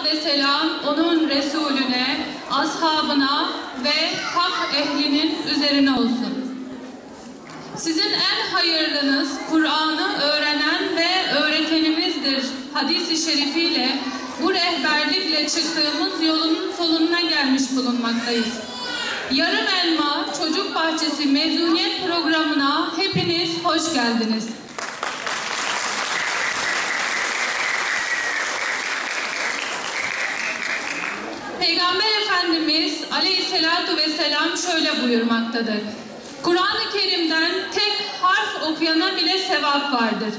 ve selam onun Resulüne, ashabına ve hak ehlinin üzerine olsun. Sizin en hayırlınız Kur'an'ı öğrenen ve öğretenimizdir hadis-i şerifiyle bu rehberlikle çıktığımız yolun sonuna gelmiş bulunmaktayız. Yarım Elma Çocuk Bahçesi mezuniyet programına hepiniz hoş geldiniz. Peygamber Efendimiz Aleyhisselatu Vesselam şöyle buyurmaktadır. Kur'an-ı Kerim'den tek harf okuyana bile sevap vardır.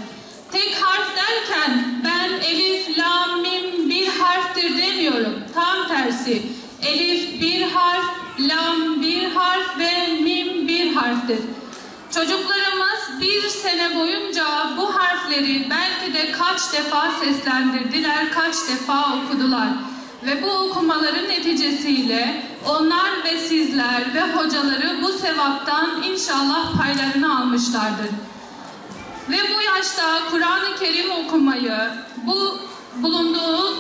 Tek harf derken ben elif, lam, mim bir harftir demiyorum. Tam tersi. Elif bir harf, lam bir harf ve mim bir harftir. Çocuklarımız bir sene boyunca bu harfleri belki de kaç defa seslendirdiler, kaç defa okudular. Ve bu okumaların neticesiyle onlar ve sizler ve hocaları bu sevaptan inşallah paylarını almışlardır. Ve bu yaşta Kur'an-ı Kerim okumayı,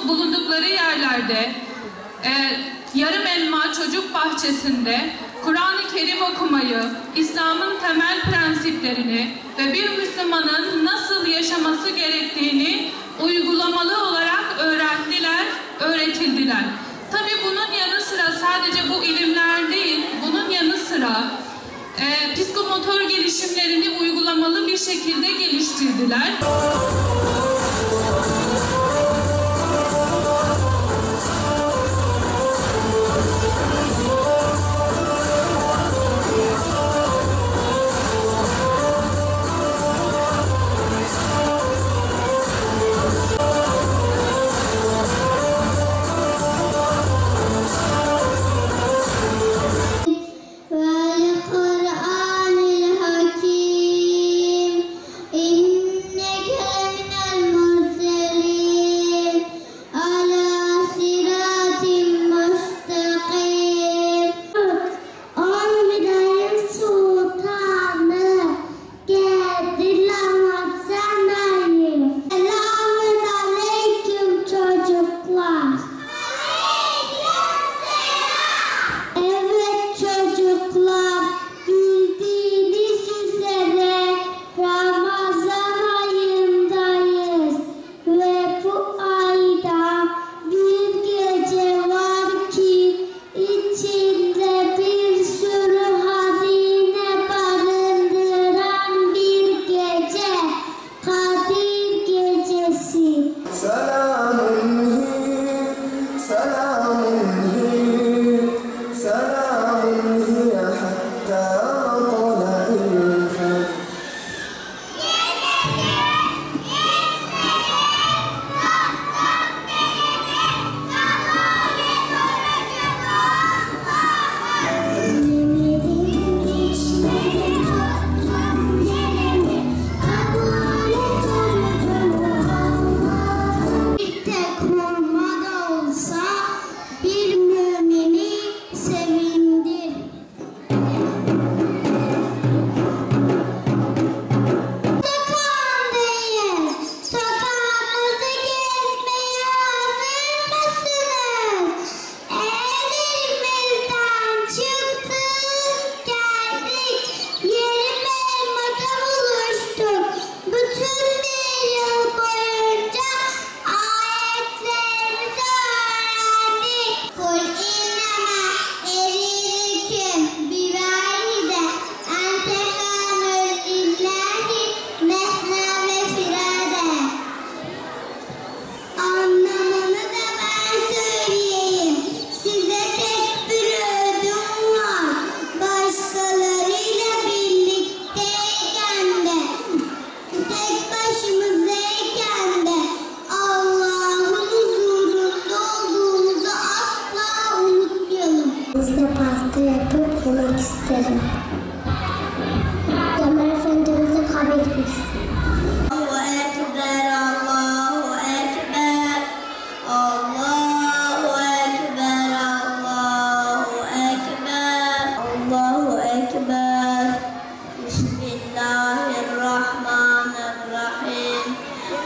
bulundukları yerlerde Yarım Elma Çocuk Bahçesi'nde Kur'an-ı Kerim okumayı, İslam'ın temel prensiplerini ve bir Müslümanın nasıl yaşaması gerektiğini uygulamalı olarak öğrendiler, öğretildiler. Tabii bunun yanı sıra sadece bu ilimler değil, bunun yanı sıra psikomotor gelişimlerini uygulamalı bir şekilde geliştirdiler.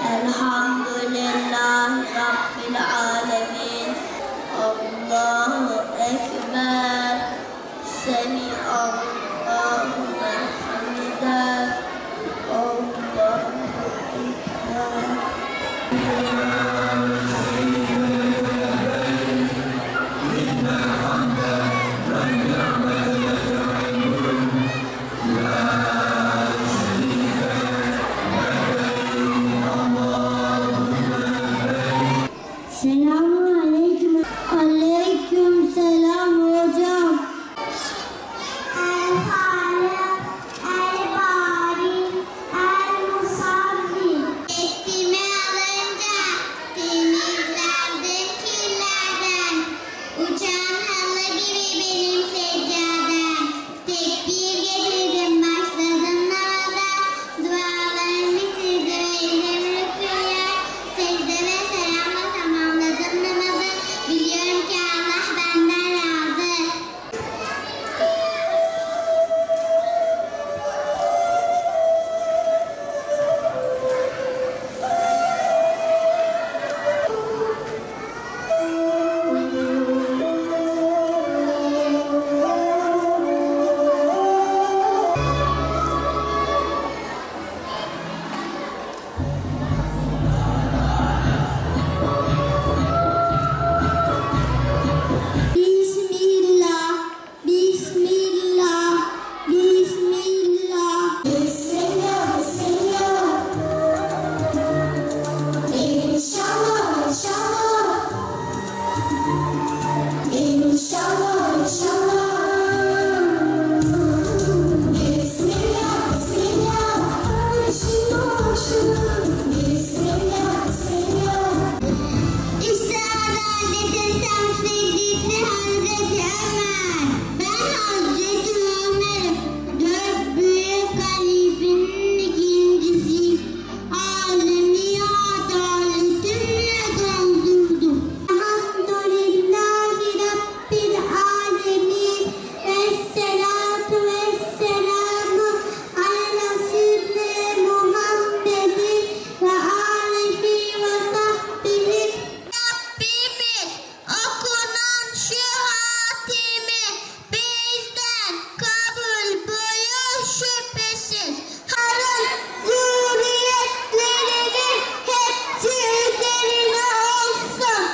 Elhamdülillahi Rabbil alemin. Selamünaleyküm. Aleykümselam hocam. El-Halim, El-Bari, El-Musavvi. Esimi alınca denizlerde kirlerden, uçan halı gibi benim seccadem. Tekbir getirdim, başladım namaza, dualarımı sildim, ellerimi rüküye, secde ve selamla tamamladım namazı. Biliyorum ki Allah benden razı. Bismillah, Bismillah, Bismillah. Bismillah, Bismillah. İnşallah, inşallah. İnşallah, inşallah. Bismillah, Bismillah. Bismillah, Bismillah. İşte adaletin temsilcisi Hazreti Ömer. Ben Hazreti Ömer'im. 4 büyük halifenin ikincisiyim. Alemi adaletimle doldurdum. Elhamdülillahi Rabbil alemin. Vessalatu vesselamu ala Resulü Muhammedin ve alihi ve sahbihi. Rabbimiz okunan şu hatimi bizden kabul buyur şüphesiz. Harun zürriyetlerinin hepsi üzerine olsun.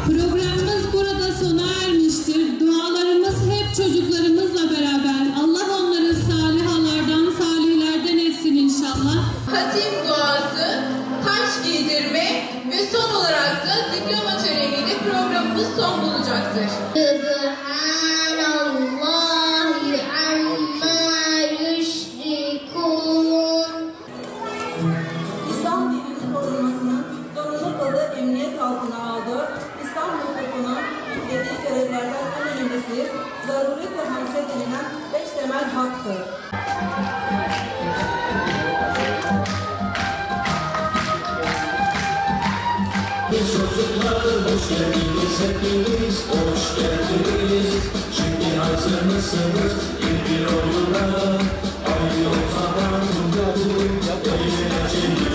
Programımız burada sona ermiştir. Dualarımız hep çocuklarımızla beraber. Allah onları salihalardan, salihlerden etsin inşallah. Hatim duası, taç giydirme ve son olarak da diploma töreniyle programımız son bulacaktır. Subhanallahi amma yüşrikûn. İslam dininin korunmasının zorunlu kıldığı emniyet altına aldığı İslam hukukunun yüklediği görevlerden en önemlisi zarurete hamset edilen 5 temel haktır. Biz çocuklar hoş geldiniz hepiniz, hoş geldiniz. Şimdi hazır mısınız ilgi oyuna? Haydi o zaman eğleneceğiz.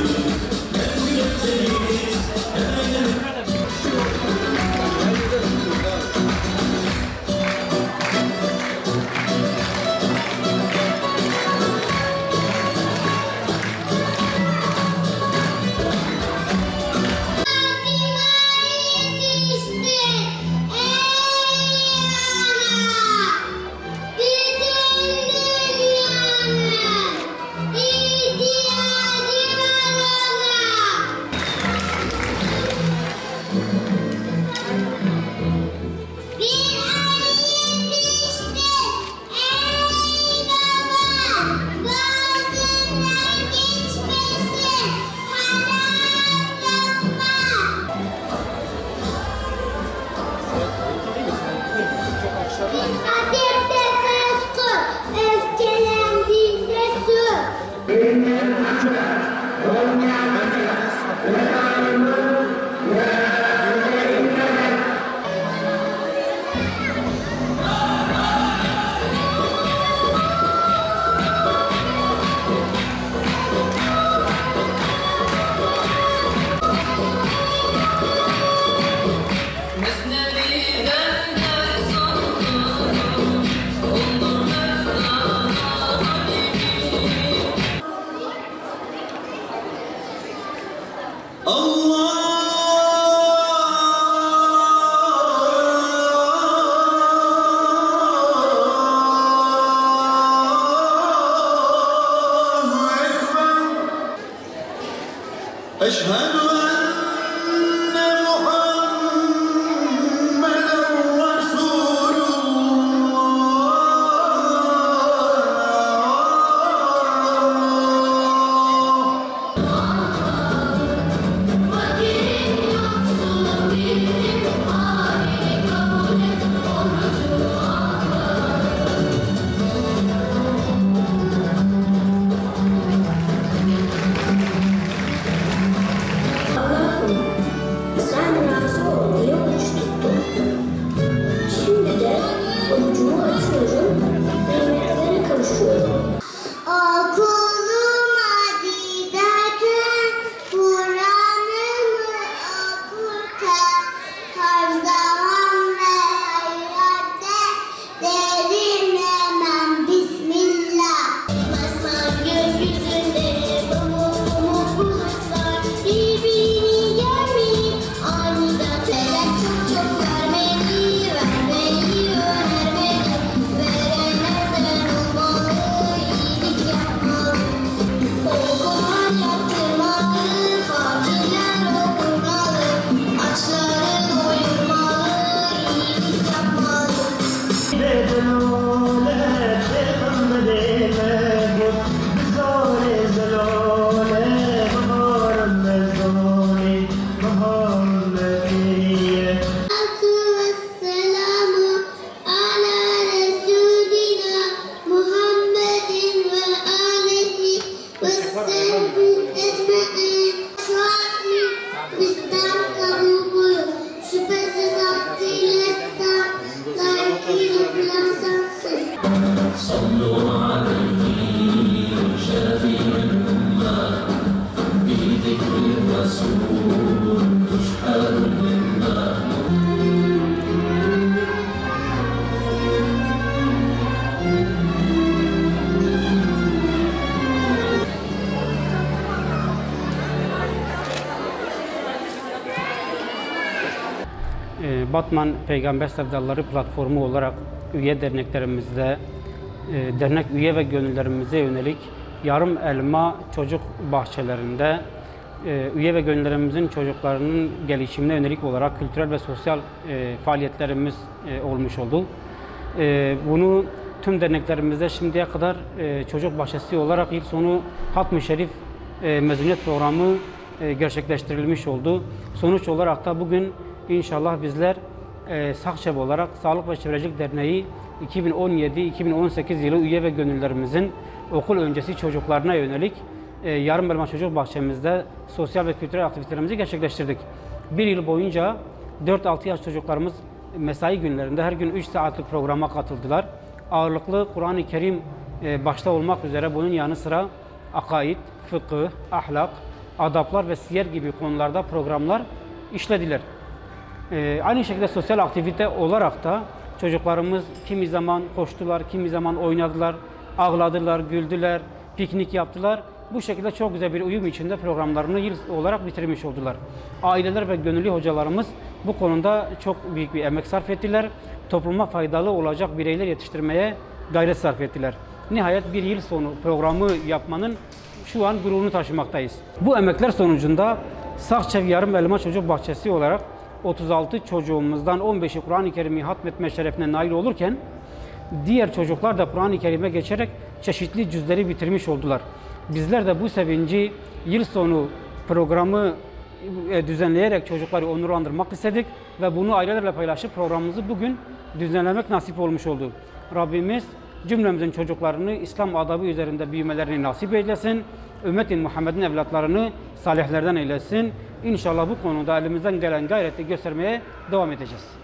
bizden kabul buyur. Şüphesiz hakkıyla layıkıyla kılan sensin. صلوا عليه شفيع الأمة بذكر الرسول تشحذ الهمة. Batman Peygamber Sevdaları platformu olarak üye derneklerimizde, dernek üye ve gönüllerimize yönelik yarım elma çocuk bahçelerinde üye ve gönüllerimizin çocuklarının gelişimine yönelik olarak kültürel ve sosyal faaliyetlerimiz olmuş oldu. Bunu tüm derneklerimizde şimdiye kadar çocuk bahçesi olarak yıl sonu Hatm-ı Şerif mezuniyet programı gerçekleştirilmiş oldu. Sonuç olarak da bugün İnşallah bizler SAHÇEV olarak Sağlık ve Çevrecilik Derneği 2017-2018 yılı üye ve gönüllerimizin okul öncesi çocuklarına yönelik yarım elma çocuk bahçemizde sosyal ve kültürel aktivitelerimizi gerçekleştirdik. Bir yıl boyunca 4-6 yaş çocuklarımız mesai günlerinde her gün 3 saatlik programa katıldılar. Ağırlıklı Kur'an-ı Kerim başta olmak üzere bunun yanı sıra akaid, fıkıh, ahlak, adaplar ve siyer gibi konularda programlar işlediler. Aynı şekilde sosyal aktivite olarak da çocuklarımız kimi zaman koştular, kimi zaman oynadılar, ağladılar, güldüler, piknik yaptılar. Bu şekilde çok güzel bir uyum içinde programlarını yıl olarak bitirmiş oldular. Aileler ve gönüllü hocalarımız bu konuda çok büyük bir emek sarf ettiler. Topluma faydalı olacak bireyler yetiştirmeye gayret sarf ettiler. Nihayet bir yıl sonu programı yapmanın şu an gururunu taşımaktayız. Bu emekler sonucunda SAHÇEV Yarım Elma Çocuk Bahçesi olarak 36 çocuğumuzdan 15'i Kur'an-ı Kerim'i hatmetme şerefine nail olurken diğer çocuklar da Kur'an-ı Kerim'e geçerek çeşitli cüzleri bitirmiş oldular. Bizler de bu sevinci yıl sonu programı düzenleyerek çocukları onurlandırmak istedik ve bunu ailelerle paylaşıp programımızı bugün düzenlemek nasip olmuş oldu. Rabbimiz cümlemizin çocuklarını İslam adabı üzerinde büyümelerini nasip eylesin. Ümmeti Muhammed'in evlatlarını salihlerden eylesin. İnşallah bu konuda elimizden gelen gayreti göstermeye devam edeceğiz.